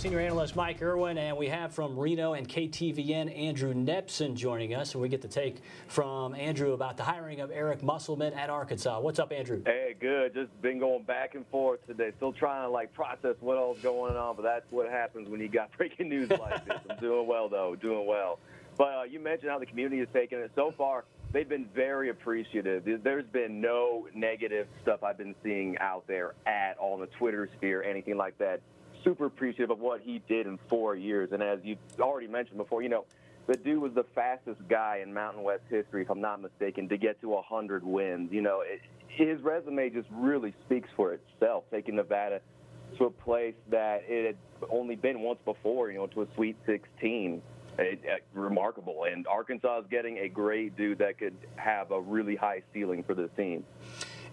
senior analyst Mike Irwin, and we have from Reno and KTVN Andrew Nepsund joining us, and we get to take from Andrew about the hiring of Eric Musselman at Arkansas. What's up, Andrew? Hey, good. Just been going back and forth today. Still trying to process what all's going on, but that's what happens when you got breaking news like this. I'm doing well though, doing well. But you mentioned how the community is taking it. So far, they've been very appreciative. There's been no negative stuff I've been seeing out there at all in the Twitter sphere, anything like that. Super appreciative of what he did in 4 years. And as you already mentioned before, the dude was the fastest guy in Mountain West history, if I'm not mistaken, to get to 100 wins. His resume just really speaks for itself, taking Nevada to a place that it had only been once before, to a Sweet 16. Remarkable. And Arkansas is getting a great dude that could have a really high ceiling for this team.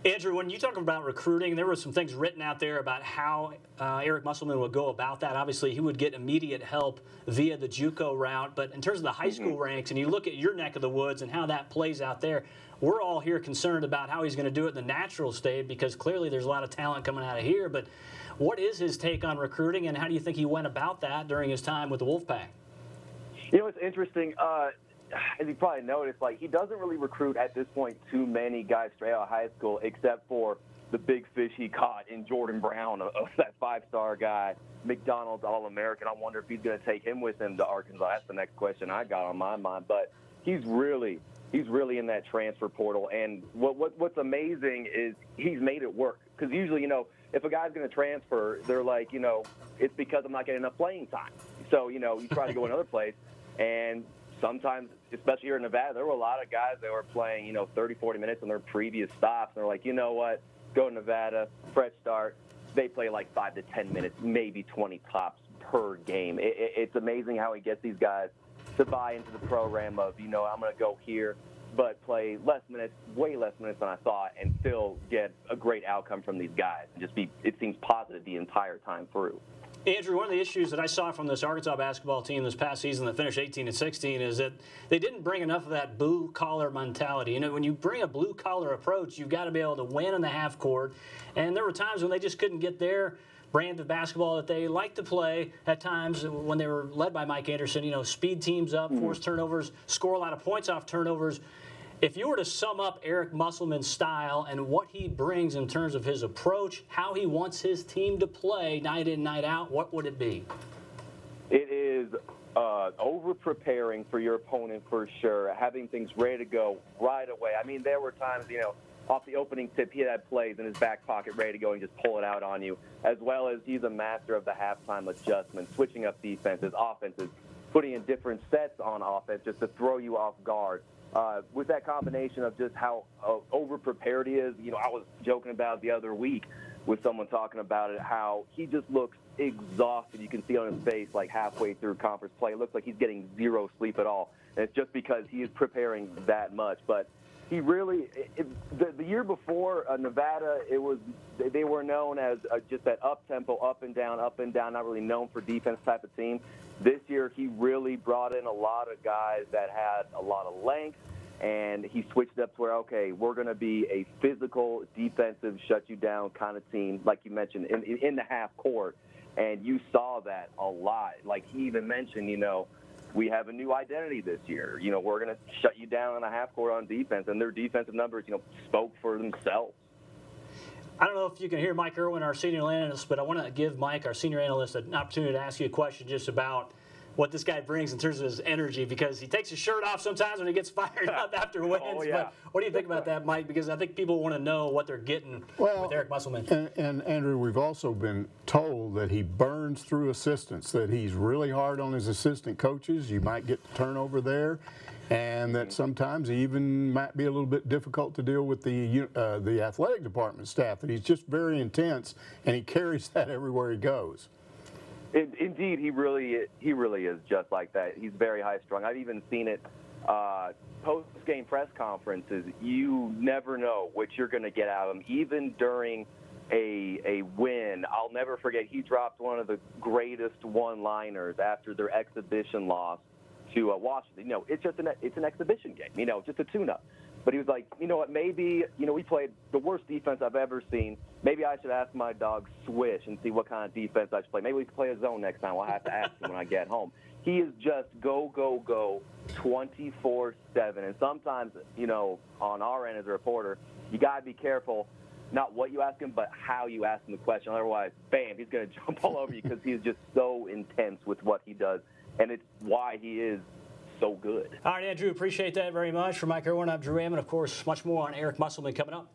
Andrew, when you talk about recruiting, there were some things written out there about how Eric Musselman would go about that. Obviously, he would get immediate help via the JUCO route. But in terms of the high school ranks, and you look at your neck of the woods and how that plays out there, we're all here concerned about how he's going to do it in the natural state because clearly there's a lot of talent coming out of here. But what is his take on recruiting, and how do you think he went about that during his time with the Wolfpack? It's interesting. As you probably noticed, he doesn't really recruit at this point too many guys straight out of high school, except for the big fish he caught in Jordan Brown, that five-star guy, McDonald's All-American. I wonder if he's going to take him with him to Arkansas. That's the next question I got on my mind. But he's really in that transfer portal. And what's amazing is he's made it work. Because usually, if a guy's going to transfer, they're like, it's because I'm not getting enough playing time. So, you try to go another place. And sometimes, especially here in Nevada, there were a lot of guys that were playing, 30, 40 minutes in their previous stops. And they're like, you know what, go to Nevada, fresh start. They play 5 to 10 minutes, maybe 20 tops per game. It's amazing how he gets these guys to buy into the program of, I'm going to go here, but play less minutes, way less minutes than I thought, and still get a great outcome from these guys. And it seems positive the entire time through. Andrew, one of the issues that I saw from this Arkansas basketball team this past season that finished 18-16 is that they didn't bring enough of that blue-collar mentality. When you bring a blue-collar approach, you've got to be able to win in the half court. And there were times when they just couldn't get their brand of basketball that they liked to play at times when they were led by Mike Anderson. Speed teams up, force turnovers, score a lot of points off turnovers. If you were to sum up Eric Musselman's style and what he brings in terms of his approach, how he wants his team to play night in, night out, what would it be? It is over-preparing for your opponent for sure, having things ready to go right away. I mean, there were times, off the opening tip, he had plays in his back pocket ready to go and just pull it out on you, as well as he's a master of the halftime adjustment, switching up defenses, offenses, putting in different sets on offense just to throw you off guard. With that combination of just how over-prepared he is, I was joking about it the other week with someone talking about it, how he just looks exhausted. You can see on his face halfway through conference play. It looks like he's getting zero sleep at all. And it's just because he is preparing that much. But he really, the year before Nevada, they were known as just that up-tempo, up and down, not really known for defense type of team. This year, he really brought in a lot of guys that had a lot of length, and he switched up to where, okay, we're going to be a physical, defensive, shut-you-down kind of team, like you mentioned, in the half court. And you saw that a lot. He even mentioned, we have a new identity this year. We're going to shut you down in the half court on defense, and their defensive numbers, spoke for themselves. I don't know if you can hear Mike Irwin, our senior analyst, but I want to give Mike, our senior analyst, an opportunity to ask you a question just about what this guy brings in terms of his energy, because he takes his shirt off sometimes when he gets fired up after wins. Oh, yeah. But what do you think about that, Mike? Because I think people want to know what they're getting with Eric Musselman. And Andrew, we've also been told that he burns through assistants, that he's really hard on his assistant coaches. You might get the turnover there. And that sometimes he even might be a little bit difficult to deal with the athletic department staff. That he's just very intense, and he carries that everywhere he goes. Indeed, he really is just like that. He's very high-strung. I've even seen it post-game press conferences. You never know what you're going to get out of him, even during a win. I'll never forget, he dropped one of the greatest one-liners after their exhibition loss to Washington. It's just it's an exhibition game, just a tune-up. But he was like, you know what, maybe, we played the worst defense I've ever seen. Maybe I should ask my dog Swish and see what kind of defense I should play. Maybe we can play a zone next time. I'll have to ask him when I get home. He is just go, go, go 24/7. And sometimes, on our end as a reporter, you got to be careful, not what you ask him, but how you ask him the question. Otherwise, bam, he's going to jump all over you because he's just so intense with what he does. And it's why he is so good. All right, Andrew, appreciate that very much. For Mike Irwin, I'm Drew Ammon. Of course, much more on Eric Musselman coming up.